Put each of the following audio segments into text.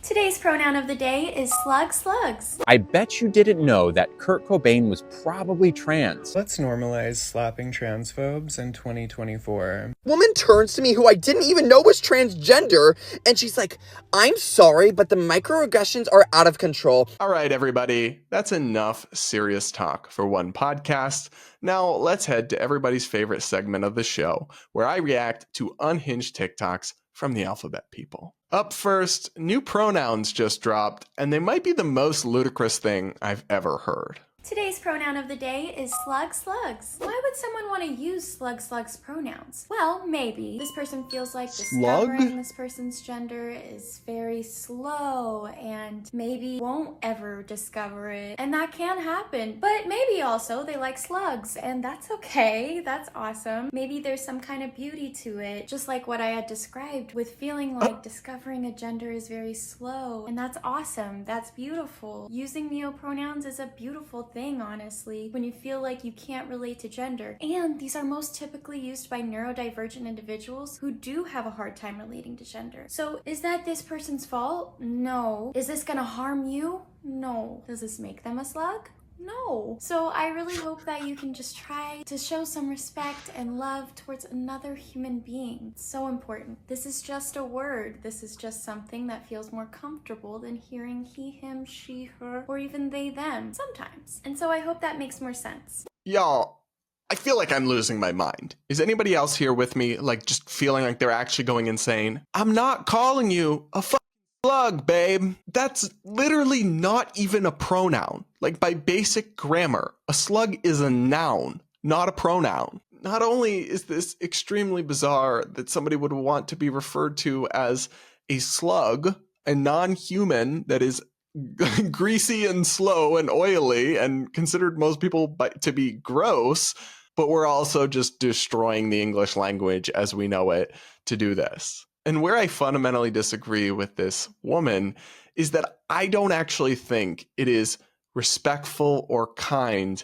Today's pronoun of the day is slugs. I bet you didn't know that Kurt Cobain was probably trans. Let's normalize slapping transphobes in 2024. Woman turns to me who I didn't even know was transgender, and she's like, I'm sorry, but the microaggressions are out of control. All right, everybody, that's enough serious talk for one podcast. Now let's head to everybody's favorite segment of the show, where I react to unhinged TikToks from the alphabet people. Up first, new pronouns just dropped, and they might be the most ludicrous thing I've ever heard. Today's pronoun of the day is slugs. Why would someone want to use slugs pronouns? Well, maybe this person feels like discovering this person's gender is very slow and maybe won't ever discover it. And that can happen. But maybe also they like slugs, and that's okay. That's awesome. Maybe there's some kind of beauty to it, just like what I had described with feeling like discovering a gender is very slow. And that's awesome. That's beautiful. Using neopronouns is a beautiful thing, honestly, when you feel like you can't relate to gender. And these are most typically used by neurodivergent individuals who do have a hard time relating to gender. So is that this person's fault? No. Is this gonna harm you? No. Does this make them a slug? No. So I really hope that you can just try to show some respect and love towards another human being. It's so important. This is just a word. This is just something that feels more comfortable than hearing he, him, she, her, or even they, them sometimes. And so I hope that makes more sense. Y'all, I feel like I'm losing my mind. Is anybody else here with me, like just feeling like they're actually going insane? I'm not calling you a slug, babe. That's literally not even a pronoun. Like, by basic grammar, a slug is a noun, not a pronoun. Not only is this extremely bizarre that somebody would want to be referred to as a slug, a non-human that is greasy and slow and oily and considered most people to be gross, but we're also just destroying the English language as we know it to do this. And where I fundamentally disagree with this woman is that I don't actually think it is respectful or kind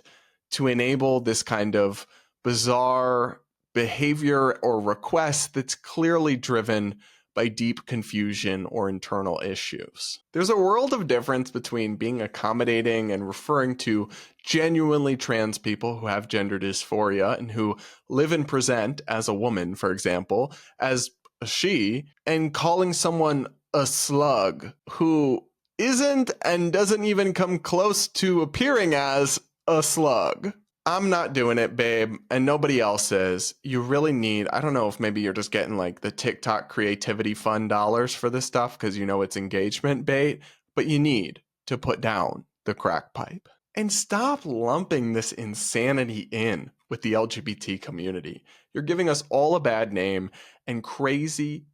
to enable this kind of bizarre behavior or request that's clearly driven by deep confusion or internal issues. There's a world of difference between being accommodating and referring to genuinely trans people who have gender dysphoria and who live and present as a woman, for example, as a she, and calling someone a slug who isn't and doesn't even come close to appearing as a slug. I'm not doing it, babe, and nobody else is. You really need, I don't know if maybe you're just getting like the TikTok creativity fund dollars for this stuff because you know it's engagement bait, but you need to put down the crack pipe and stop lumping this insanity in with the LGBT community. You're giving us all a bad name, and crazy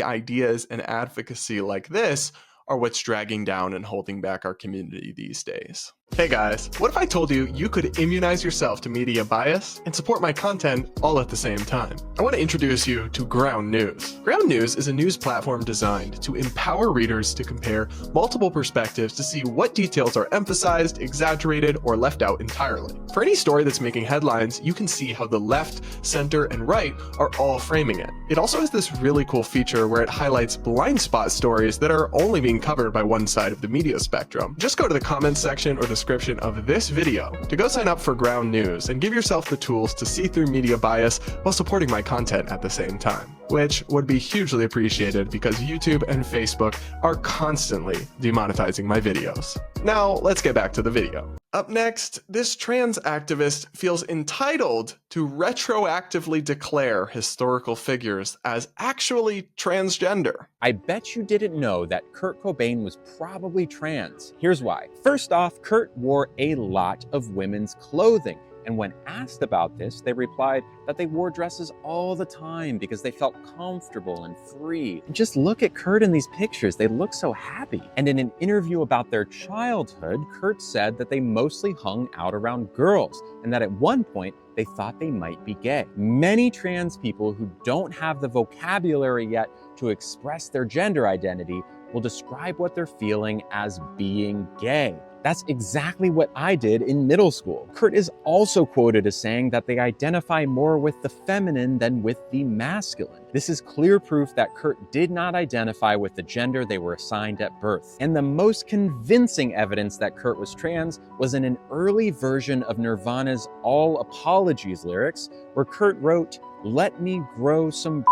ideas and advocacy like this are what's dragging down and holding back our community these days. Hey guys, what if I told you you could immunize yourself to media bias and support my content all at the same time? I want to introduce you to Ground News. Ground News is a news platform designed to empower readers to compare multiple perspectives to see what details are emphasized, exaggerated, or left out entirely. For any story that's making headlines, you can see how the left, center, and right are all framing it. It also has this really cool feature where it highlights blind spot stories that are only being covered by one side of the media spectrum. Just go to the comments section or description of this video to go sign up for Ground News and give yourself the tools to see through media bias while supporting my content at the same time, which would be hugely appreciated because YouTube and Facebook are constantly demonetizing my videos. Now, let's get back to the video. Up next, this trans activist feels entitled to retroactively declare historical figures as actually transgender. I bet you didn't know that Kurt Cobain was probably trans. Here's why. First off, Kurt wore a lot of women's clothing. And when asked about this, they replied that they wore dresses all the time because they felt comfortable and free. And just look at Kurt in these pictures. They look so happy. And in an interview about their childhood, Kurt said that they mostly hung out around girls and that at one point they thought they might be gay. Many trans people who don't have the vocabulary yet to express their gender identity will describe what they're feeling as being gay. That's exactly what I did in middle school. Kurt is also quoted as saying that they identify more with the feminine than with the masculine. This is clear proof that Kurt did not identify with the gender they were assigned at birth. And the most convincing evidence that Kurt was trans was in an early version of Nirvana's All Apologies lyrics, where Kurt wrote, "Let me grow some."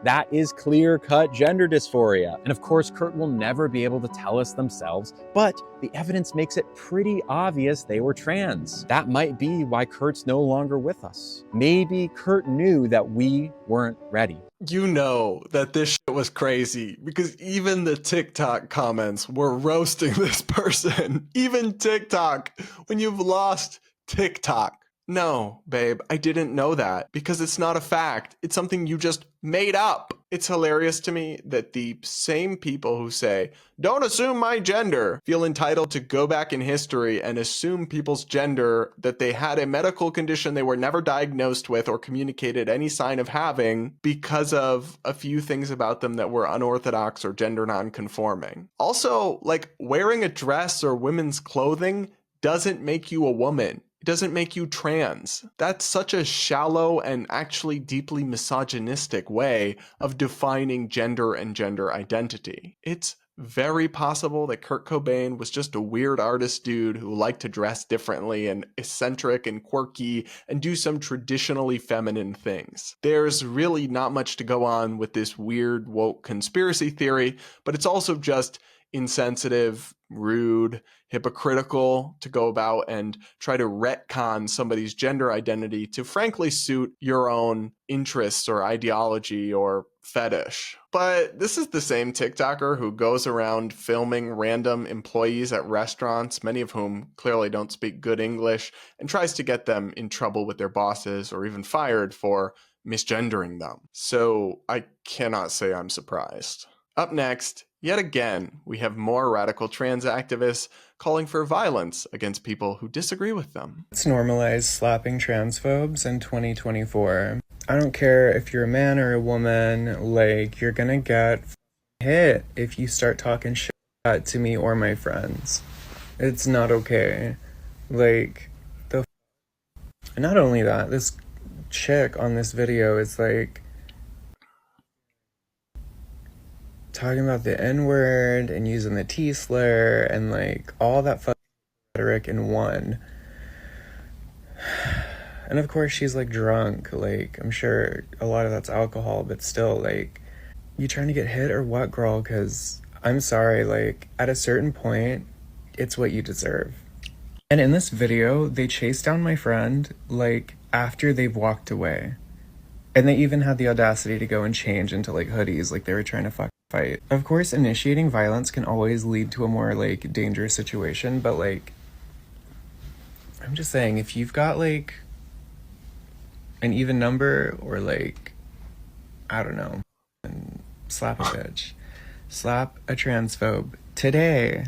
That is clear-cut gender dysphoria. And of course, Kurt will never be able to tell us themselves, but the evidence makes it pretty obvious they were trans. That might be why Kurt's no longer with us. Maybe Kurt knew that we weren't ready. You know that this shit was crazy because even the TikTok comments were roasting this person. Even TikTok, when you've lost TikTok. No, babe, I didn't know that because it's not a fact. It's something you just made up. It's hilarious to me that the same people who say, "Don't assume my gender," feel entitled to go back in history and assume people's gender that they had a medical condition they were never diagnosed with or communicated any sign of having because of a few things about them that were unorthodox or gender non-conforming. Also, like, wearing a dress or women's clothing doesn't make you a woman. It doesn't make you trans. That's such a shallow and actually deeply misogynistic way of defining gender and gender identity. It's very possible that Kurt Cobain was just a weird artist dude who liked to dress differently and eccentric and quirky and do some traditionally feminine things. There's really not much to go on with this weird woke conspiracy theory, but it's also just insensitive, rude, hypocritical to go about and try to retcon somebody's gender identity to frankly suit your own interests or ideology or fetish. But this is the same TikToker who goes around filming random employees at restaurants, many of whom clearly don't speak good English, and tries to get them in trouble with their bosses or even fired for misgendering them. So I cannot say I'm surprised. Up next, yet again, we have more radical trans activists calling for violence against people who disagree with them. Let's normalize slapping transphobes in 2024. I don't care if you're a man or a woman, like, you're gonna get hit if you start talking shit to me or my friends. It's not okay. Like, and not only that, this chick on this video is like talking about the N-word and using the T-slur and like all that rhetoric in one. And of course she's like drunk, like I'm sure a lot of that's alcohol, but still, like, you trying to get hit or what, girl? Because I'm sorry, like at a certain point it's what you deserve. And in this video they chased down my friend like after they've walked away, and they even had the audacity to go and change into like hoodies like they were trying to fight. Of course, initiating violence can always lead to a more like dangerous situation, but like, I'm just saying, if you've got like an even number or like, I don't know, slap a bitch, slap a transphobe today.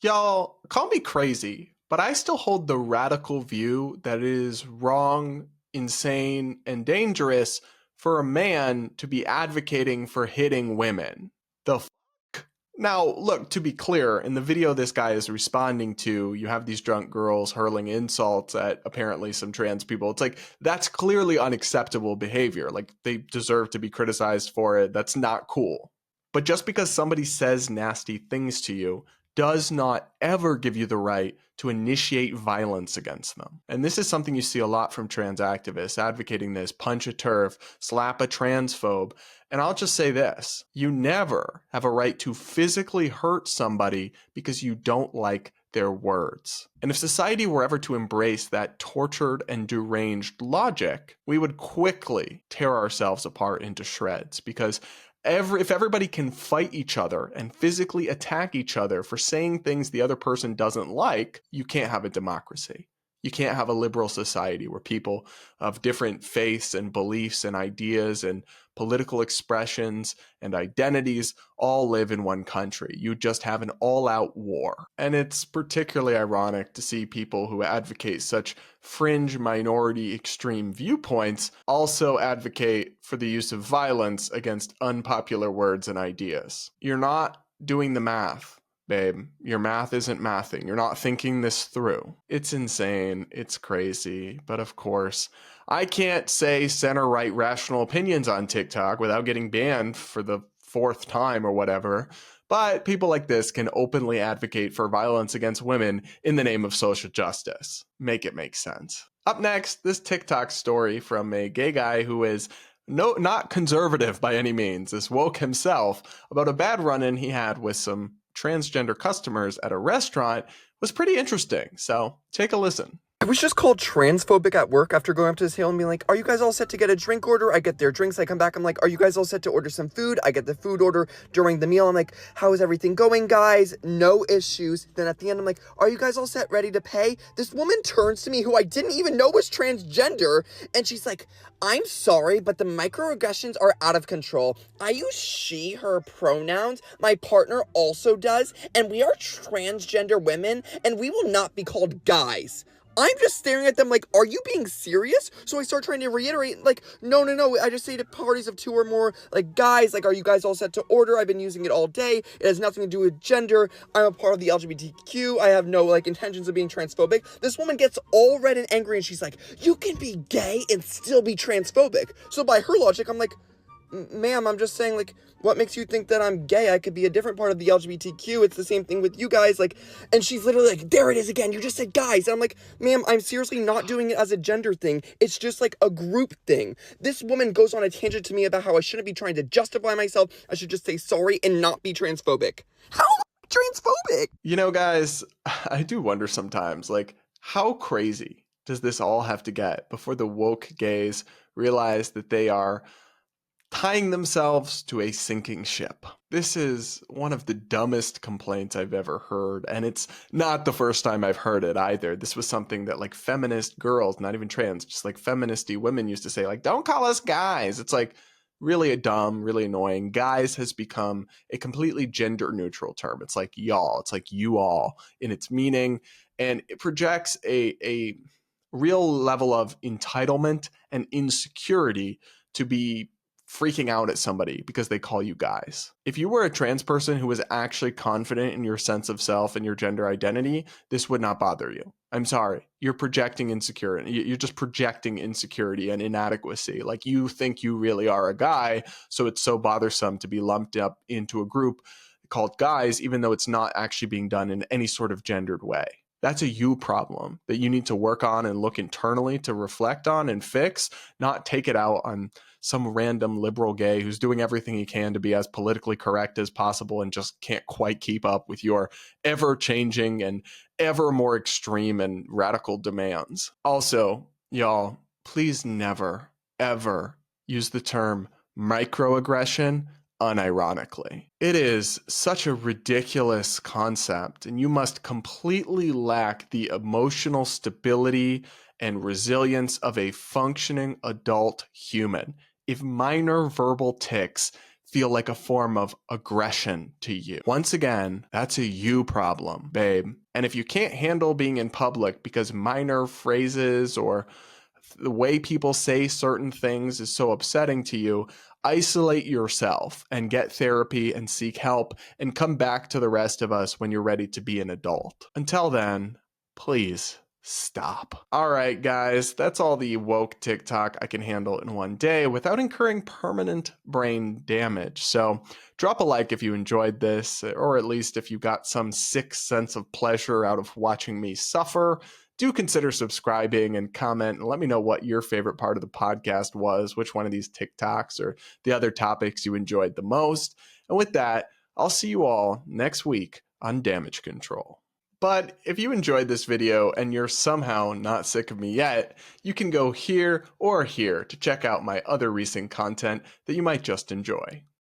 Y'all, call me crazy, but I still hold the radical view that it is wrong, insane, and dangerous for a man to be advocating for hitting women. The fuck? Now, look, to be clear, in the video this guy is responding to, you have these drunk girls hurling insults at apparently some trans people. It's like, that's clearly unacceptable behavior. Like, they deserve to be criticized for it. That's not cool. But just because somebody says nasty things to you does not ever give you the right to initiate violence against them. And this is something you see a lot from trans activists advocating this: punch a TERF, slap a transphobe. And I'll just say this: you never have a right to physically hurt somebody because you don't like their words. And if society were ever to embrace that tortured and deranged logic, we would quickly tear ourselves apart into shreds, because if everybody can fight each other and physically attack each other for saying things the other person doesn't like, you can't have a democracy. You can't have a liberal society where people of different faiths and beliefs and ideas and political expressions and identities all live in one country. You just have an all-out war. And it's particularly ironic to see people who advocate such fringe minority extreme viewpoints also advocate for the use of violence against unpopular words and ideas. You're not doing the math. babe, your math isn't mathing. You're not thinking this through. It's insane. It's crazy. But of course, I can't say center-right rational opinions on TikTok without getting banned for the 4th time or whatever. But people like this can openly advocate for violence against women in the name of social justice. Make it make sense. Up next, this TikTok story from a gay guy who is not conservative by any means, is woke himself, about a bad run-in he had with some transgender customers at a restaurant. Was pretty interesting. So take a listen. I was just called transphobic at work after going up to this table and being like, are you guys all set to get a drink order? I get their drinks. I come back. I'm like, are you guys all set to order some food? I get the food order during the meal. I'm like, how is everything going, guys? No issues. Then at the end, I'm like, are you guys all set, ready to pay? This woman turns to me, who I didn't even know was transgender, and she's like, I'm sorry, but the microaggressions are out of control. I use she, her pronouns. My partner also does, and we are transgender women, and we will not be called guys. I'm just staring at them like, are you being serious? So I start trying to reiterate, like, no. I just say to parties of 2 or more, like, guys, like, are you guys all set to order? I've been using it all day. It has nothing to do with gender. I'm a part of the LGBTQ. I have no, like, intentions of being transphobic. This woman gets all red and angry, and she's like, you can be gay and still be transphobic. So by her logic, I'm like, ma'am, I'm just saying, like, what makes you think that I'm gay? I could be a different part of the LGBTQ. It's the same thing with you guys. Like, and she's literally like, there it is again. You just said guys. And I'm like, ma'am, I'm seriously not doing it as a gender thing. It's just like a group thing. This woman goes on a tangent to me about how I shouldn't be trying to justify myself. I should just say sorry and not be transphobic. How am I transphobic? You know, guys, I do wonder sometimes, like, how crazy does this all have to get before the woke gays realize that they are tying themselves to a sinking ship? This is one of the dumbest complaints I've ever heard, and it's not the first time I've heard it either. This was something that, like, feminist girls, not even trans, just like feministy women used to say, like, don't call us guys. It's like really dumb, really annoying. Guys has become a completely gender neutral term. It's like y'all, it's like you all in its meaning, and it projects a real level of entitlement and insecurity to be freaking out at somebody because they call you guys. If you were a trans person who was actually confident in your sense of self and your gender identity, this would not bother you. I'm sorry. You're projecting insecurity. You're just projecting insecurity and inadequacy. Like, you think you really are a guy, so it's so bothersome to be lumped up into a group called guys, even though it's not actually being done in any sort of gendered way. That's a you problem that you need to work on and look internally to reflect on and fix, not take it out on some random liberal gay who's doing everything he can to be as politically correct as possible and just can't quite keep up with your ever-changing and ever more extreme and radical demands. Also, y'all, please never, ever use the term microaggression unironically. It is such a ridiculous concept, and you must completely lack the emotional stability and resilience of a functioning adult human if minor verbal tics feel like a form of aggression to you. Once again, that's a you problem, babe. And if you can't handle being in public because minor phrases or the way people say certain things is so upsetting to you, isolate yourself and get therapy and seek help and come back to the rest of us when you're ready to be an adult. Until then, please stop. All right, guys, that's all the woke TikTok I can handle in one day without incurring permanent brain damage. So drop a like if you enjoyed this, or at least if you got some sick sense of pleasure out of watching me suffer. Do consider subscribing and comment and let me know what your favorite part of the podcast was, which one of these TikToks or the other topics you enjoyed the most. And with that, I'll see you all next week on Damage Control. But if you enjoyed this video and you're somehow not sick of me yet, you can go here or here to check out my other recent content that you might just enjoy.